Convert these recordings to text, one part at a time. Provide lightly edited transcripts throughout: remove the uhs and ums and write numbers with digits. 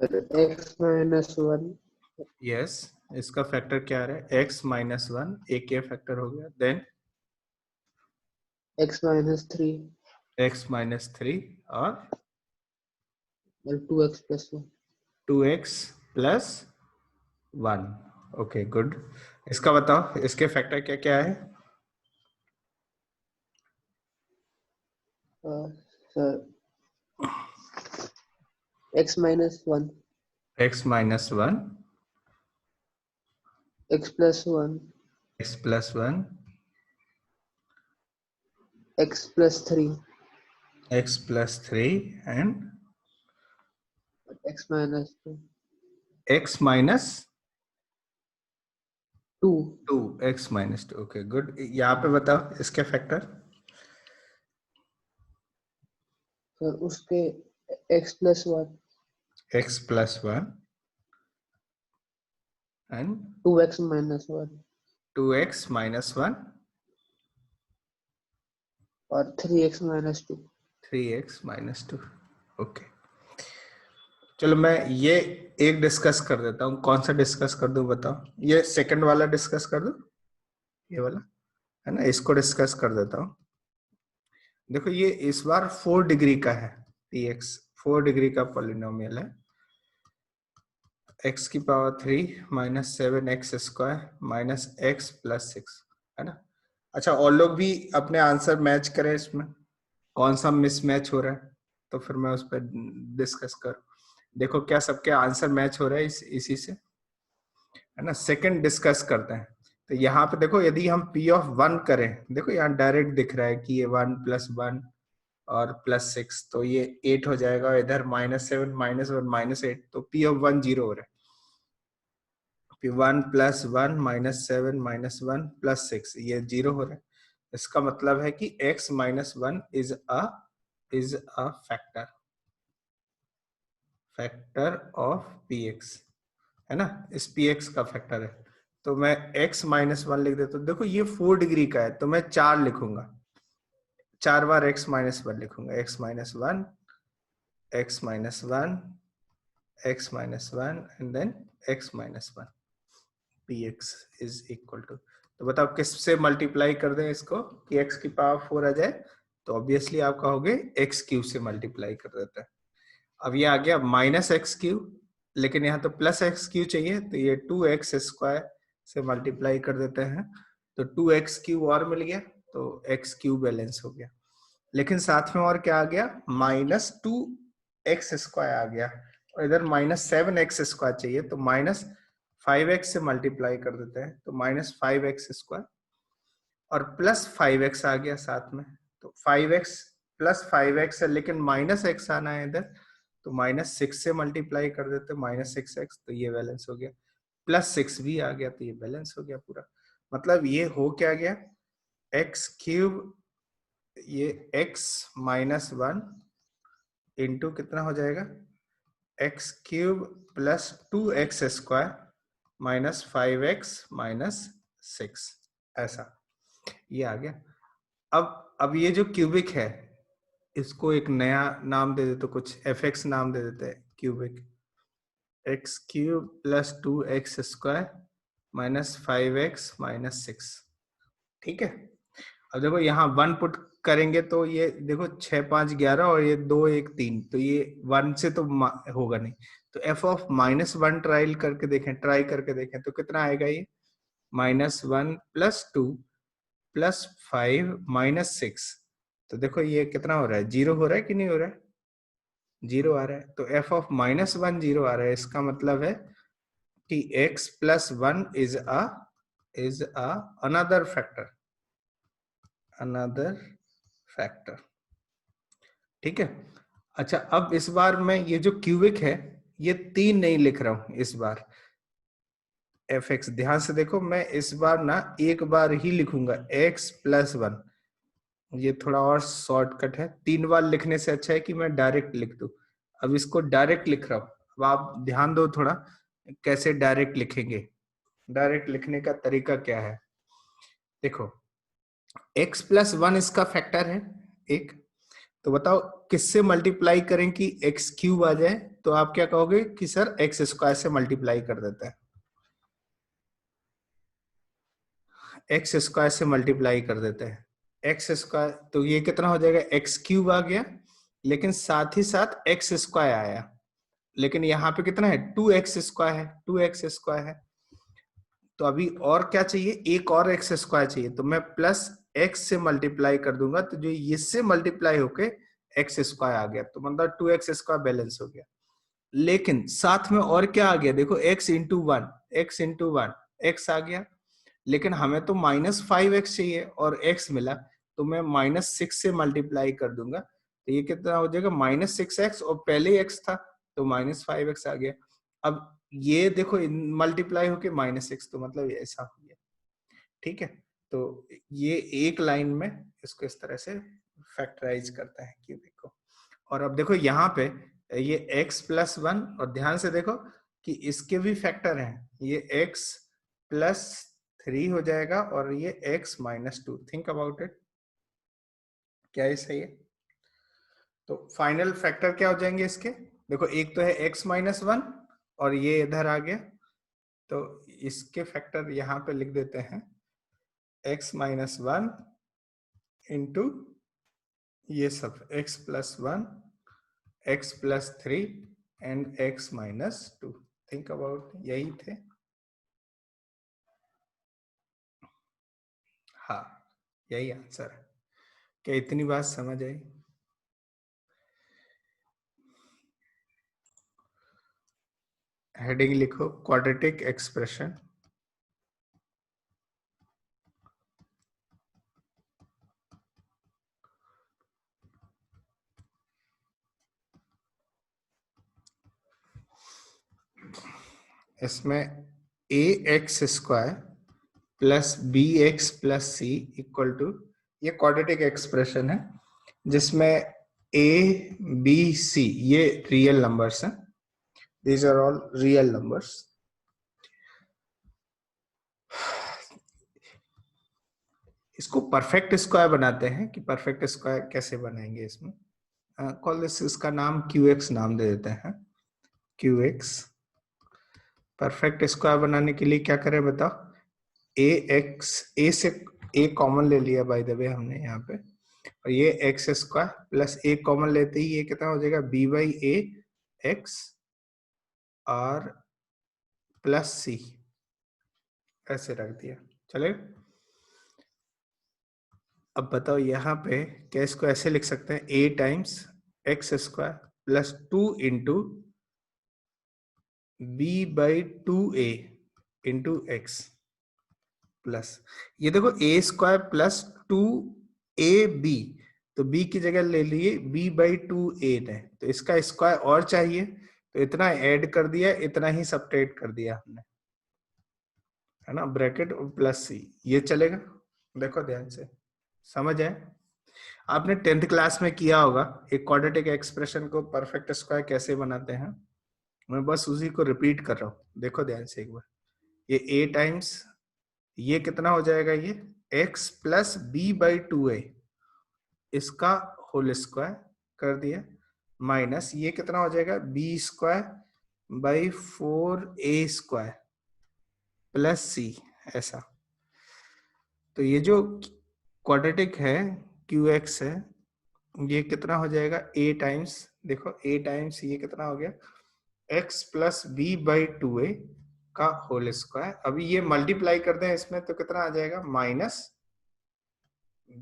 X minus one. Yes, इसका factor क्या आ रहा है? x माइनस वन, एक ये फैक्टर हो गया। Then x minus three x minus three और और two x plus one. 2x plus one. Okay good. इसका बताओ, इसके फैक्टर क्या क्या है? Sir x minus one, x minus one, x plus one, x plus one, x plus three, x plus three and x minus x minus two. Two, x minus two. Okay good. यहाँ पे बताओ इसके factor. Sir उसके x plus one, x plus one and two x minus one 2x minus one, और three x minus two. 3x minus two. Okay, चलो मैं ये एक डिस्कस कर देता हूँ। कौन सा डिस्कस कर दूं बताओ? ये सेकंड वाला डिस्कस कर दूं, ये वाला है ना, इसको डिस्कस कर देता हूँ। देखो ये इस बार 4 डिग्री का है, px 4 डिग्री का पॉलिनोमियल है। x की power 3 minus 7x square minus x plus 6, है ना। अच्छा, और लोग भी अपने आंसर मैच करें, इसमें कौन सा मिसमैच हो रहा है, तो फिर मैं उस पर डिस्कस करूं। देखो क्या सबके आंसर मैच हो रहा है इसी से, है ना। सेकंड डिस्कस करते हैं। तो यहाँ पे देखो, यदि हम p ऑफ 1 करें, देखो यहाँ डायरेक्ट दिख रहा है कि ये 1 प्लस 1 और प्लस 6, तो ये 8 हो जाएगा। इधर माइनस 7 माइनस 1 माइनस 8, तो p ऑफ 1 0 हो रहा है। p 1 plus 1 minus 7 minus 1 plus 6, ये 0 हो रहा है। इसका मतलब है कि x minus 1 is a factor of px, है ना। इस px का फैक्टर है। तो मैं x माइनस 1 लिख देता हूँ। देखो ये 4 डिग्री का है, तो मैं 4 लिखूंगा, 4 बार x माइनस 1 लिखूंगा। x minus 1, x minus 1, x minus 1 and then x minus 1, px is equal to. तो बताओ किससे मल्टीप्लाई कर दें इसको कि x की पावर 4 आ जाए? तो ऑब्वियसली आप कहोगे x क्यूब से मल्टीप्लाई कर देते हैं। अब ये आ गया माइनस एक्स क्यूब, लेकिन यहाँ तो प्लस एक्स क्यूब चाहिए, तो ये 2x स्क्वायर से मल्टीप्लाई कर देते हैं, तो 2x क्यूब और मिल गया, तो x क्यूब बैलेंस हो गया। लेकिन साथ में और क्या आ गया? माइनस 2x स्क्वायर आ गया, और इधर माइनस 7x स्क्वायर चाहिए, तो माइनस 5x से मल्टीप्लाई कर देते हैं, तो माइनस 5x स्क्वायर और प्लस 5x आ गया साथ में, तो 5x प्लस 5x है, लेकिन माइनस x आना है इधर, तो माइनस 6 से मल्टीप्लाई कर देते, माइनस 6x, तो ये बैलेंस हो गया। प्लस 6 भी आ गया, तो ये बैलेंस हो गया पूरा। मतलब ये हो क्या गया? x क्यूब, ये x माइनस 1 इंटू कितना हो जाएगा? x cube plus 2x square minus 5x minus 6, ऐसा ये आ गया। अब ये जो क्यूबिक है, इसको एक नया नाम दे देते, कुछ fx नाम दे देते हैं। Cubic x cube plus 2x square minus 5x minus 6, ठीक है। अब देखो यहाँ 1 पुट करेंगे, तो ये देखो 6 5 11 और ये 2 1 3, तो ये 1 से तो होगा नहीं, तो f ऑफ माइनस 1 ट्राई करके देखें, तो कितना आएगा? ये माइनस 1 प्लस 2 प्लस 5 माइनस 6, तो देखो ये कितना हो रहा है? 0 हो रहा है कि नहीं हो रहा है? 0 आ रहा है, तो f ऑफ माइनस 1 0 आ रहा है। इसका मतलब है कि x plus 1 is a another factor, ठीक है। अच्छा, अब इस बार मैं ये जो क्यूबिक है, ये 3 नहीं लिख रहा हूं इस बार। fx ध्यान से देखो, मैं इस बार ना एक बार ही लिखूंगा, x प्लस 1। ये थोड़ा और शॉर्टकट है, 3 बार लिखने से अच्छा है कि मैं डायरेक्ट लिख दूं। अब इसको डायरेक्ट लिख रहा हूं। अब आप ध्यान दो थोड़ा, कैसे डायरेक्ट लिखेंगे। डायरेक्ट लिखने का तरीका क्या है? देखो x प्लस 1 इसका फैक्टर है एक, तो बताओ किससे मल्टीप्लाई करें कि x क्यूब आ जाए? तो आप क्या कहोगे कि सर एक्स स्क्वायर से मल्टीप्लाई कर देते हैं, एक्स स्क्वायर से मल्टीप्लाई कर देते हैं, एक्स स्क्वायर, तो ये कितना हो जाएगा, एक्स क्यूब आ गया, लेकिन साथ ही साथ एक्स स्क्वायर आया, लेकिन यहाँ पे कितना है, 2x स्क्वायर है, 2x स्क्वायर है। तो अभी और क्या चाहिए, एक और एक्स स्क्वायर चाहिए, तो मैं प्लस एक्स से मल्टीप्लाई कर दूंगा, तो जो इससे मल्टीप्लाई होके एक्स स्क्वायर आ गया, तो मतलब 2x स्क्वायर बैलेंस हो गया। लेकिन साथ में और क्या आ गया, देखो x into one, x into one, x आ गया, लेकिन हमें तो -5x चाहिए और x मिला, तो मैं -6 से मल्टीप्लाई कर दूंगा, तो ये कितना हो जाएगा, -6x, और पहले x था तो -5x आ गया। अब ये देखो मल्टीप्लाई होके -6, तो मतलब ये ऐसा हो गया, ठीक है। तो ये एक लाइन में इसको इस तरह से फैक्टराइज करता है क्यूबिक को। और अब देखो यहाँ पे ये x+1, और ध्यान से देखो कि इसके भी फैक्टर हैं, ये x+3 हो जाएगा और ये x-2। थिंक अबाउट इट, क्या ये सही है? तो फाइनल फैक्टर क्या हो जाएंगे इसके, देखो एक तो है x-1 और ये इधर आ गया, तो इसके फैक्टर यहाँ पे लिख देते हैं, x-1 इंटू ये सब x+1, x+3 and x-2। Think about, यही थे। हाँ, यही आंसर है। क्या इतनी बात समझ आई? हेडिंग लिखो, क्वाड्रेटिक एक्सप्रेशन। इसमें ax² plus bx plus c equal to, ये क्वाड्रेटिक एक्सप्रेशन है जिसमें a b c ये रियल नंबर्स हैं, these are all real numbers. इसको परफेक्ट स्क्वायर बनाते हैं, कि परफेक्ट स्क्वायर कैसे बनाएंगे इसमें, कॉल दिस, इसका नाम qx नाम दे देते हैं, qx। परफेक्ट स्क्वायर बनाने के लिए क्या करें बताओ, a से a कॉमन ले लिया बाय द वे हमने यहाँ पे, और ये x² प्लस a कॉमन लेते ही ये कितना हो जाएगा, b/a x और प्लस c, ऐसे रख दिया, चलेगा। अब बताओ यहाँ पे क्या इसको ऐसे लिख सकते हैं, a times x² plus 2 into b/2a into x plus, ये देखो a² प्लस 2ab, तो b की जगह ले लिए b/2a ने, तो इसका स्क्वायर और चाहिए, तो इतना ऐड कर दिया, इतना ही सबट्रैक्ट कर दिया हमने, है ना, ब्रैकेट प्लस c, ये चलेगा। देखो ध्यान से, समझ आए? आपने 10th क्लास में किया होगा एक क्वाड्रेटिक एक्सप्रेशन को परफेक्ट स्क्वायर कैसे बनाते हैं, मैं बस उसी को रिपीट कर रहा हूँ। देखो ध्यान से एक बार, ये a टाइम्स ये कितना हो जाएगा, ये x प्लस b/2a, इसका होल स्क्वायर कर दिया, माइनस ये कितना हो जाएगा, b²/4a² प्लस c, ऐसा। तो ये जो क्वाड्रेटिक है qx है, ये कितना हो जाएगा, a टाइम्स, देखो a टाइम्स ये कितना हो गया, x प्लस b/2a का होल स्क्वायर। अभी ये मल्टीप्लाई करते हैं इसमें, तो कितना आ जाएगा, minus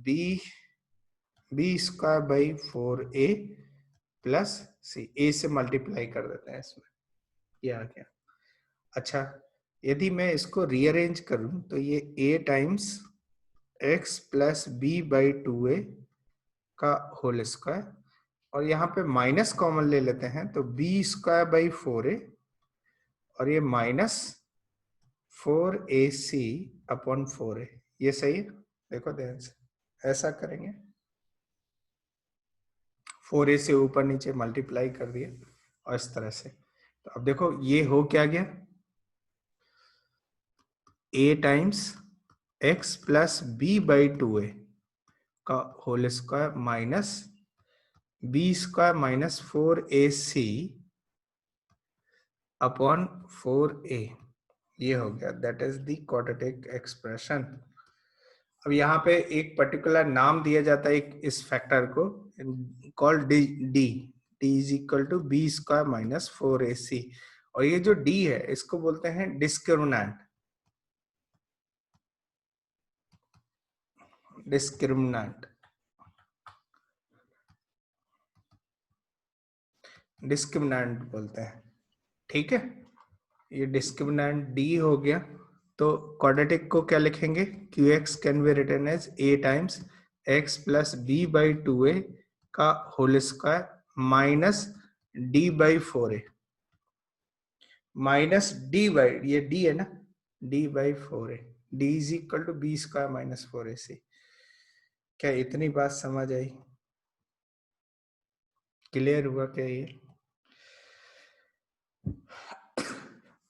b²/4a plus c, a से मल्टीप्लाई कर देते हैं इसमें, ये आ गया। अच्छा, यदि मैं इसको रीअरेंज करूं, तो ये a times x plus b/2a का होल स्क्वायर, और यहाँ पे माइनस कॉमन ले लेते हैं, तो b²/4a और ये माइनस 4ac/4a, ये सही है। देखो ध्यान से, ऐसा करेंगे, 4a से ऊपर नीचे मल्टीप्लाई कर दिया और इस तरह से। तो अब देखो ये हो क्या गया, a times x plus b/2a का whole square minus b² - 4ac upon 4a, ये हो गया, that is the quadratic expression. अब यहाँ पे एक पर्टिकुलर नाम दिया जाता है इस फैक्टर को, called D. D is equal to b square minus 4ac, और ये जो डी है इसको बोलते हैं डिस्क्रिमिनेंट। डिस्क्रिमिनेंट डिस्क्रिमिनेंट बोलते हैं, ठीक है। ये डिस्क्रिमिनेंट डी हो गया। तो क्वाड्रेटिक को क्या लिखेंगे, q x can be written as a times x plus b by 2a का whole square minus d by 4a, minus d by, ये डी है ना, d by 4a, d is equal to b square minus 4ac। क्या इतनी बात समझ आई, clear हुआ क्या ये?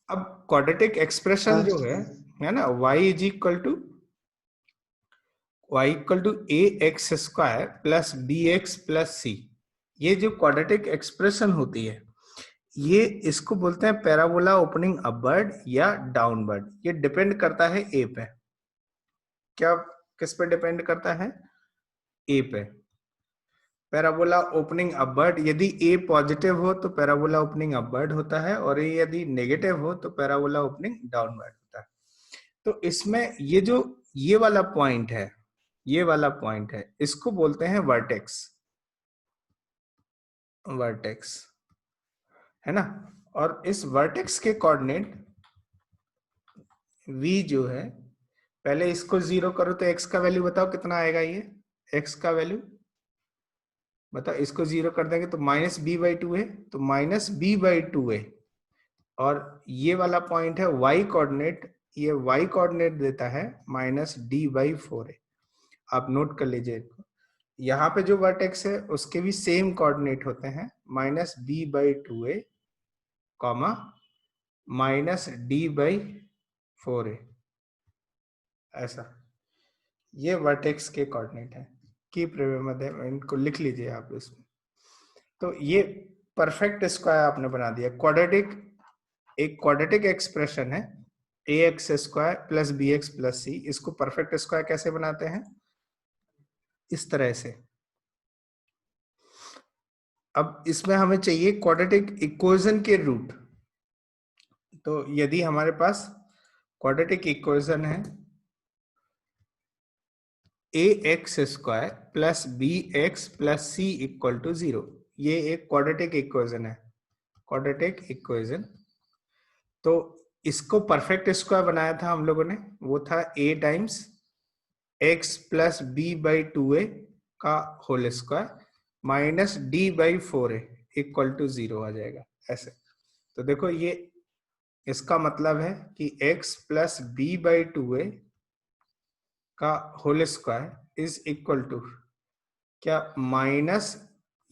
अब क्वाड्रेटिक एक्सप्रेशन जो है ना, y is equal to a x square plus b x plus c, ये जो क्वाड्रेटिक एक्सप्रेशन होती है, ये इसको बोलते हैं पैराबोला ओपनिंग अपवर्ड या डाउनवर्ड। ये डिपेंड करता है ए पे। क्या किस पे डिपेंड करता है? ए पे। पैराबोला ओपनिंग अपवर्ड, यदि ए पॉजिटिव हो तो पैराबोला ओपनिंग अपवर्ड होता है, और ए यदि नेगेटिव हो तो पैराबोला ओपनिंग डाउनवर्ड होता है। तो इसमें ये जो ये वाला पॉइंट है, ये वाला पॉइंट है, इसको बोलते हैं वर्टेक्स। वर्टेक्स है ना। और इस वर्टेक्स के कोऑर्डिनेट v जो है, पहले इसको 0 करो तो x का वैल्यू बताओ कितना आएगा, ये x का वैल्यू बताओ। इसको 0 कर देंगे तो माइनस बी बाई 2 है, तो माइनस बी बाई 2 है। और ये वाला पॉइंट है y कोऑर्डिनेट, ये y कोऑर्डिनेट देता है माइनस डी बाई 4 है। आप नोट कर लीजिए, यहाँ पे जो वर्टेक्स है उसके भी सेम कोऑर्डिनेट होते हैं, minus b by 2a comma minus d by 4a, ऐसा। ये वर्टेक्स के कोऑर्डिनेट है। कीप रिमेंबर, इनको लिख लीजिए आप इसमें। तो ये परफेक्ट स्क्वायर आपने बना दिया। क्वाड्रेटिक, एक क्वाड्रेटिक एक्सप्रेशन है a x square plus b x plus c, इसको परफेक्ट स्क्वायर कैसे बनाते हैं? इस तरह से। अब इसमें हमें चाहिए क्वाड्रेटिक इक्वेशन के रूट। तो यदि हमारे पास क्वाड्रेटिक इक्वेशन है a x square plus b x plus c equal to 0, ये एक क्वाड्रेटिक इक्वेशन है, क्वाड्रेटिक इक्वेशन। तो इसको परफेक्ट स्क्वायर बनाया था हम लोगों ने, वो था a times x plus b by 2a का whole square minus d by 4a equal to 0 आ जाएगा, ऐसे। तो देखो ये इसका मतलब है कि x plus b by 2a का whole square is equal to क्या, माइनस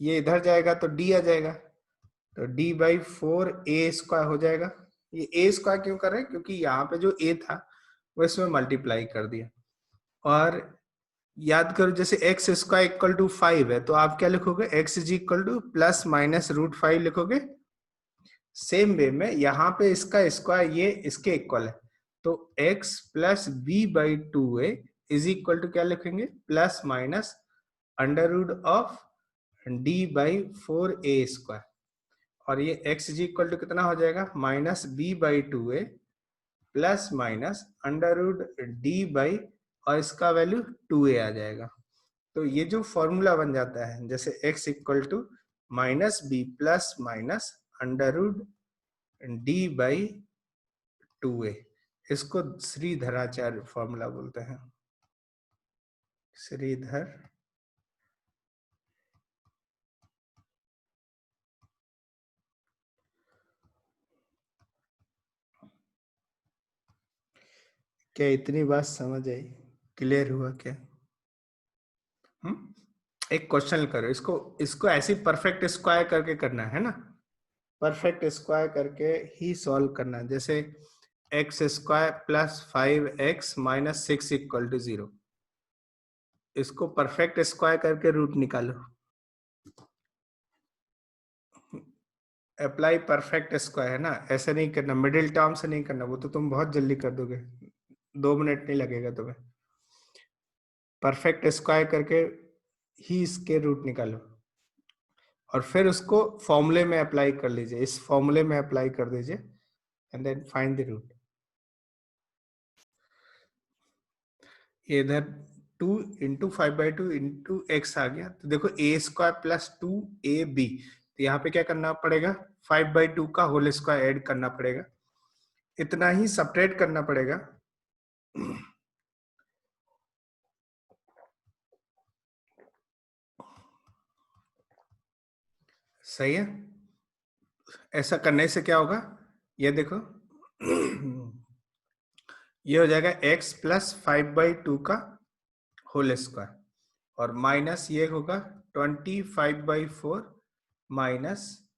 ये इधर जाएगा तो d आ जाएगा, तो d बाई 4a स्क्वायर हो जाएगा। ये a स्क्वायर क्यों कर रहे हैं? क्योंकि यहाँ पे जो a था वो इसमें मल्टीप्लाई कर दिया। और याद करो, जैसे एक्स स्क्वायर इक्वल टू 5 है तो आप क्या लिखोगे, x is equal to plus minus root 5 लिखोगे। सेम वे में यहाँ पे इसका स्क्वायर ये इसके इक्वल है, तो x plus b by 2a is equal to क्या लिखेंगे, plus minus under root of d by 4a square. और ये x इज इक्वल टू कितना हो जाएगा, minus b by 2a plus minus under root d by, और इसका value 2a आ जाएगा। तो ये जो फॉर्मूला बन जाता है, जैसे x equal to minus b plus minus under root d by 2a, इसको श्रीधराचार्य फॉर्मूला बोलते हैं। श्रीधर क्या इतनी बात समझ आई, क्लियर हुआ क्या? एक क्वेश्चन करो, इसको ऐसे परफेक्ट स्क्वायर करके करना है ना, परफेक्ट स्क्वायर करके ही सॉल्व करना। जैसे x square plus 5x minus 6 equal to 0, इसको परफेक्ट स्क्वायर करके रूट निकालो। अप्लाई परफेक्ट स्क्वायर है ना, ऐसे नहीं करना, मिडिल टर्म से नहीं करना, वो तो तुम बहुत जल्दी कर दोगे, 2 मिनट नहीं लगेगा तुम्हें। परफेक्ट स्क्वायर करके ही इसके रूट निकालो और फिर उसको फॉर्मूले में अप्लाई कर लीजिए, इस फॉर्मूले में अप्लाई कर दीजिए and then find the root. ये इधर 2 इंटू 5/2 इंटू एक्स आ गया, तो देखो ए स्क्वायर प्लस 2ab, तो यहाँ पे क्या करना पड़ेगा, 5/2 का होल स्क्वायर ऐड करना पड़ेगा, इतना ही सेपरेट करना पड़ेगा। सही है, ऐसा करने से क्या होगा, ये देखो ये हो जाएगा x प्लस 5/2 का होल स्क्वायर और माइनस ये होगा 25/4 माइनस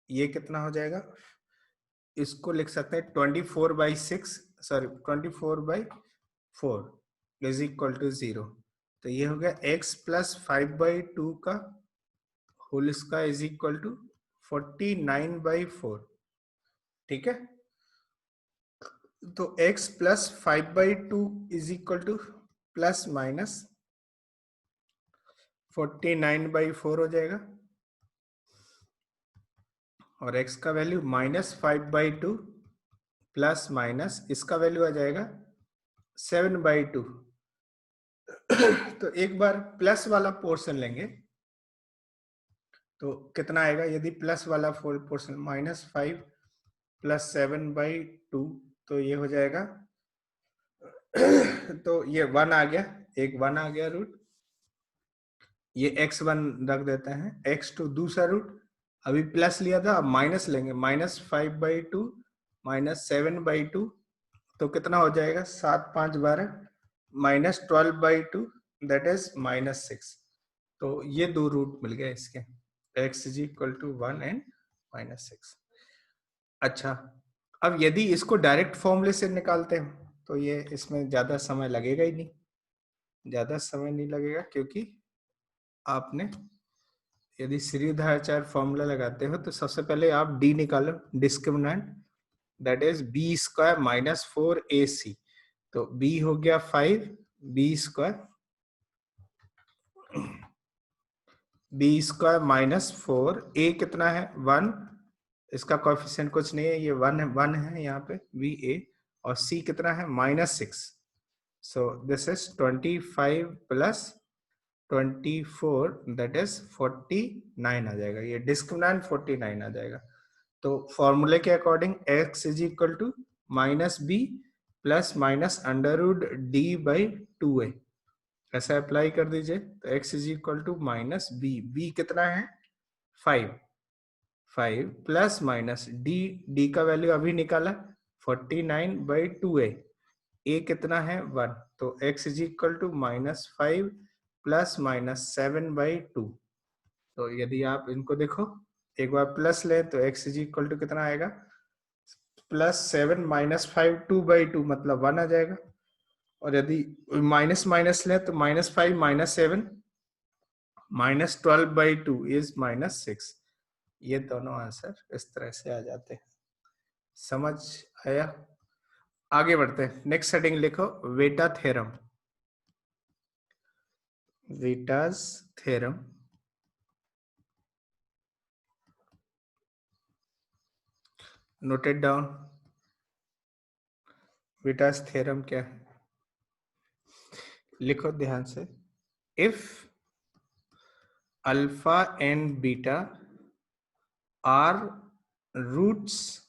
ये कितना हो जाएगा, इसको लिख सकते हैं 24/6, सॉरी 24/4 इज इक्वल टू 0। तो ये हो गया x प्लस 5/2 का whole square is equal to 49/4। ठीक है, तो x plus 5/2 is equal to plus minus 49/4 हो जाएगा और x का वैल्यू -5/2 प्लस माइनस इसका वैल्यू आ जाएगा 7/2। तो एक बार प्लस वाला पोर्शन लेंगे तो कितना आएगा, यदि प्लस वाला पोर्शन -5 प्लस 7/2, तो ये हो जाएगा तो ये 1 आ गया, एक 1 आ गया रूट, ये x1 रख देते हैं, x2 दूसरा रूट, अभी प्लस लिया था, अब माइनस लेंगे, -5/2 -7/2, तो कितना हो जाएगा, 7 5 12 -12/2 दैट इज -6। तो ये दो रूट मिल गए इसके, x is equal to 1 and -6। अच्छा, अब यदि इसको डायरेक्ट फॉर्मूले से निकालते हो तो ये इसमें ज्यादा समय लगेगा ही नहीं, ज्यादा समय नहीं लगेगा, क्योंकि आपने यदि श्रीधराचार्य फॉर्मूला लगाते हो तो सबसे पहले आप डी निकालो, discriminant, that is b square -4ac, तो b हो गया 5, बी स्क्वायर -4, a कितना है 1, इसका कोएफिशिएंट कुछ नहीं है, ये 1 है यहाँ पे बी ए, और c कितना है -6, so this is 25 plus 24 that is 49 आ जाएगा, ये डिस्क्रिमिनेंट 49 आ जाएगा। तो फॉर्मूले के according x is equal to -b plus minus √d/2a, ऐसा अप्लाई कर दीजिए, तो x is equal to -b कितना है 5 प्लस माइनस d का वैल्यू अभी निकाला 49/2a, a कितना है 1, तो x is equal to -5 plus minus 7/2। तो यदि आप इनको देखो, एक बार प्लस ले तो x इज इक्वल टू कितना आएगा, +7 -5 2/2 मतलब 1 आ जाएगा, और यदि माइनस माइनस ले तो -5 -7 -12/2 इज -6। ये दोनों आंसर इस तरह से आ जाते हैं, समझ आया। आगे बढ़ते हैं, नेक्स्ट सेटिंग लिखो, Vieta theorem, Vieta's theorem, noted down. Vieta's theorem क्या है, लिखो ध्यान से, if alpha and beta are roots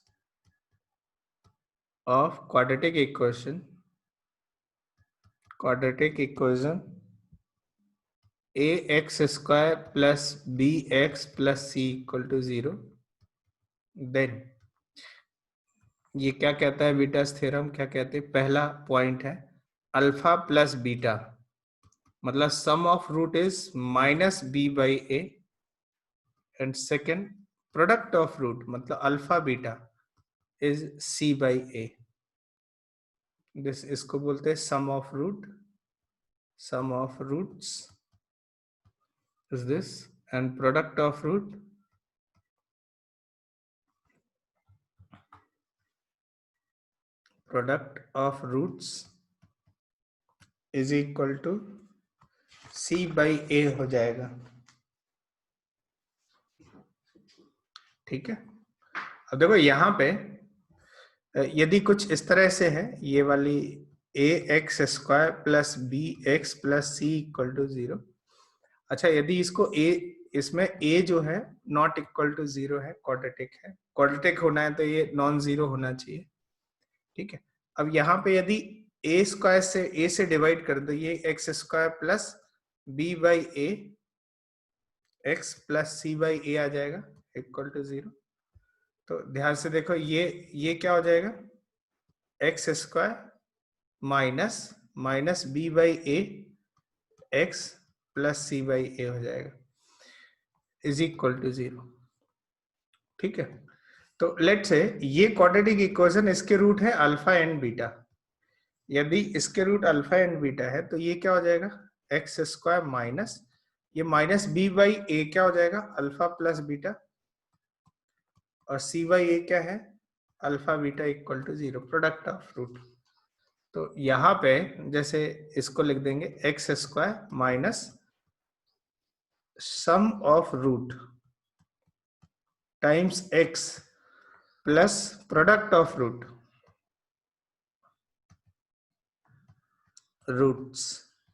of quadratic equation ax square plus bx plus c equal to 0, then ये क्या कहता है, बीटास थ्योरम क्या कहते हैं, पहला पॉइंट है अल्फा प्लस बीटा, मतलब sum of root is -b/a, and second product of root मतलब alpha beta is c/a, this इसको बोलते हैं sum of roots is this, and product of root product of roots is equal to c by a हो जाएगा। ठीक है, अब देखो यहाँ पे यदि कुछ इस तरह से है, ये वाली a x square plus b x plus c equal to 0। अच्छा, यदि इसको ए, इसमें ए जो है नॉट इक्वल टू 0 है, क्वाड्रेटिक है, क्वाड्रेटिक होना है तो ये नॉन जीरो होना चाहिए। ठीक है, अब यहाँ पे यदि ए स्क्वायर से ए से डिवाइड कर दो, ये x square plus b by a x plus c by a आ जाएगा इक्वल टू 0। तो ध्यान से देखो, ये क्या हो जाएगा, x square minus minus b by a x plus c by a हो जाएगा इज इक्वल टू 0। ठीक है, तो लेट से ये क्वाड्रेटिक इक्वेशन, इसके रूट है अल्फा एंड बीटा। यदि इसके रूट अल्फा एंड बीटा है तो ये क्या हो जाएगा, एक्स स्क्वायर माइनस ये माइनस बी बाई ए क्या हो जाएगा, अल्फा प्लस बीटा, और सी बाई ए क्या है, alpha beta equal to 0, product of root. तो यहाँ पे जैसे इसको लिख देंगे x square minus sum of root times x plus product of roots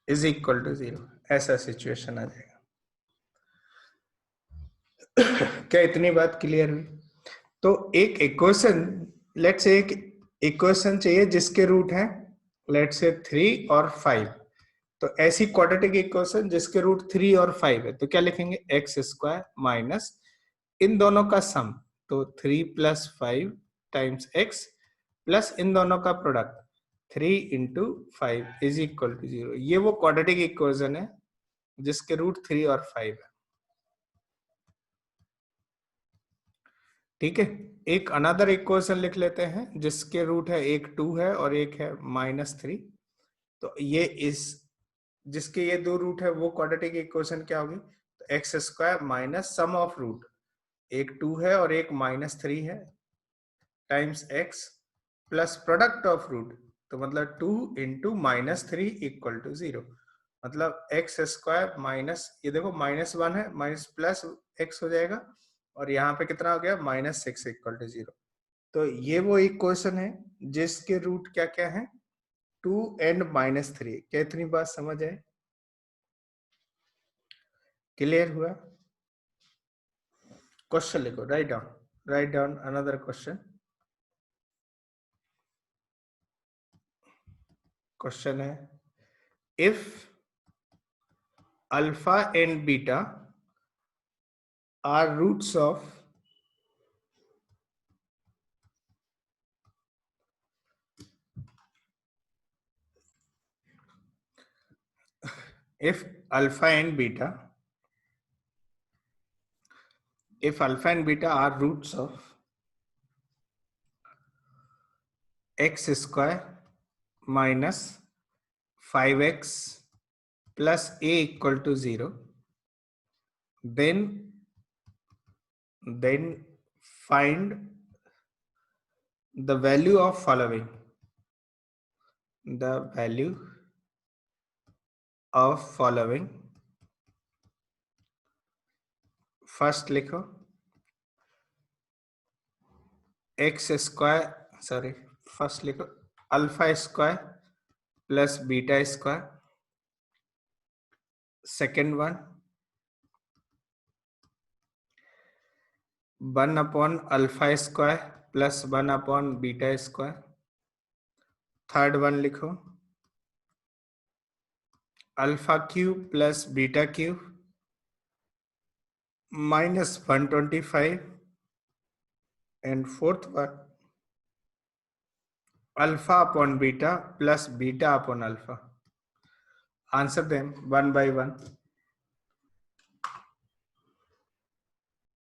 is equal to 0। ऐसा सिचुएशन आ जाएगा। क्या इतनी बात क्लियर हुई? तो एक इक्वेशन, लेट से एक इक्वेशन चाहिए जिसके रूट है लेट से 3 और 5। तो ऐसी क्वाड्रेटिक इक्वेशन जिसके रूट 3 और 5 है तो क्या लिखेंगे, एक्स स्क्वायर माइनस इन दोनों का सम, तो 3 प्लस 5 टाइम्स एक्स प्लस इन दोनों का product 3 into 5 is equal to 0। ये वो क्वाड्रेटिक इक्वेशन है जिसके रूट 3 और 5 है। ठीक है, एक अनदर इक्वेशन लिख लेते हैं जिसके रूट है, एक 2 है और एक है -3। तो ये इस जिसके ये दो रूट है वो क्वाड्रेटिक इक्वेशन क्या होगी, तो x square minus sum of root, एक 2 है और एक -3 है, times x plus product of root, तो मतलब 2 इंटू -3 इक्वल टू 0। मतलब एक्स स्क्वायर माइनस, ये देखो -1 है, माइनस प्लस एक्स हो जाएगा, और यहाँ पे कितना हो गया, -6 इक्वल टू 0। तो ये वो इक्वेशन है जिसके रूट क्या क्या है, 2 एंड -3। क्या इतनी बात समझ आए? क्लियर हुआ? क्वेश्चन लिखो, write down another question. Question है, if alpha and beta are roots of if alpha and beta are roots of x square minus 5x plus a equal to 0, then find the value of following. First लिखो x square, sorry first लिखो alpha square plus beta square. Second one 1 upon alpha square plus 1 upon beta square. Third one लिखो alpha cube plus beta cube -125। And fourth one alpha upon beta plus beta upon alpha. Answer them one by one.